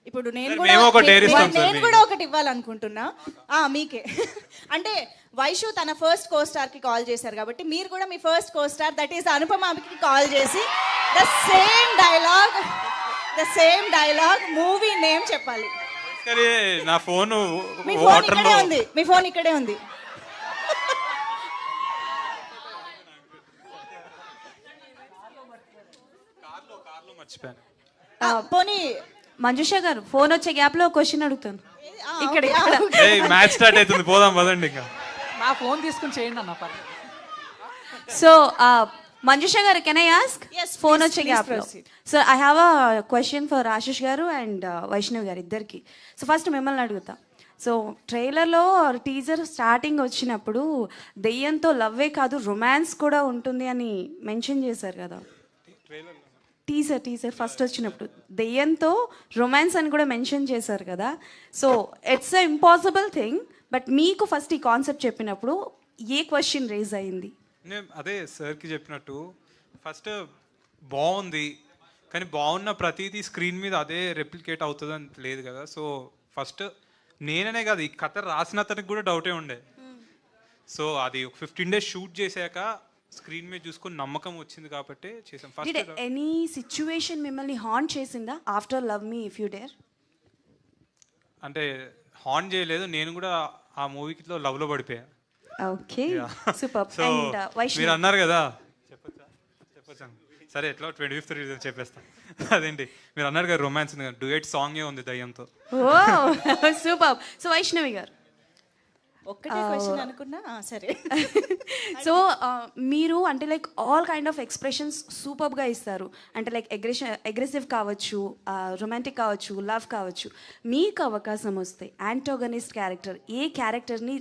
ఇప్పుడు నేను సరే, కూడా మేము ఒక dare ఇస్తాం సార్ నేను మీకు. కూడా ఒకటి ఇవ్వాలనుకుంటున్నా. మీకే అంటే వైషు తన ఫస్ట్ కో స్టార్ కి కాల్ చేశారు కాబట్టి మీరు కూడా మీ first co star that is అనుపమకి కాల్ చేసి the same dialogue movie name చెప్పాలి. కానీ నా ఫోన్ మీ ఫోన్ వాటర్ ఇక్కడే లో ఉంది, మీ ఫోన్ ఇక్కడే ఉంది. కార్లో మర్చిపోయాను. పోనీ మంజుష గారు ఫోన్ వచ్చే గ్యాప్ లో క్వశ్చన్ అడుగుతాను. ఇక్కడ మ్యాచ్ స్టార్ట్ అవుతుంది, పోదాం పదండి ఇంకా. నా ఫోన్ తీసుకుని చేయండి అన్న పర్లేదు. సో మంజుష గారు can I ask? Yes, phone please, వచ్చే please గ్యాప్ లో. proceed. So I have a question for Ashish గారు అండ్ వైష్ణవ్ గారు ఇద్దరికి. సో ఫస్ట్ మిమ్మల్ని అడుగుతా. సో ట్రైలర్లో టీజర్ స్టార్టింగ్ వచ్చినప్పుడు దెయ్యంతో లవ్వే కాదు రొమాన్స్ కూడా ఉంటుంది అని మెన్షన్ చేశారు కదా. టీజర్ ఫస్ట్ వచ్చినప్పుడు దెయ్యంతో రొమాన్స్ అని కూడా మెన్షన్ చేశారు కదా. So it's a impossible thing, but మీకు ఫస్ట్ ఈ కాన్సెప్ట్ చెప్పినప్పుడు ఏ క్వశ్చన్ రేజ్ అయింది? నేను అదే సార్కి చెప్పినట్టు ఫస్ట్ బాగుంది, కానీ బాగున్న ప్రతిదీ స్క్రీన్ మీద అదే రెప్లికేట్ అవుతుంది అని లేదు కదా. సో ఫస్ట్ నేననే కాదు, ఈ కథ రాసిన అతనికి కూడా డౌటే ఉండే. సో అది 15 days షూట్ చేశాక స్క్రీన్ మీద చూసుకొని నమ్మకం వచ్చింది కాబట్టి చేసాం. డిడ్ ఫస్ట్ ఎనీ సిచ్యువేషన్ మిమ్మల్ని హాంట్ చేసిందా after love me if you dare? అంటే హార్న్ చేయలేదు, నేను కూడా ఆ మూవీలో లవ్లో పడిపోయా. Okay, super. సో అండ్ మీరు వైష్ణవ్ అన్నారు కదా, చెప్పచ్చా? సరే ఎట్లా 25th రీజన్ చెప్పేస్తాను. అదేంటి మీరు అన్నారు కదా రొమాన్స్ ఉంది, డ్యూయట్ సాంగే ఉంది దయ్యంతో. ఓ సూపర్. సో వైష్ణవి గారు ఒక్కటే క్వశ్చన్ అనుకున్నా. సరే. సో మీరు అంటే like all kind of expressions సూపర్గా ఇస్తారు. అంటే లైక్ అగ్రెసివ్ కావచ్చు, రొమాంటిక్ కావచ్చు, లవ్ కావచ్చు. మీకు అవకాశం వస్తే యాంటోగనిస్ట్ క్యారెక్టర్ ఏ క్యారెక్టర్ని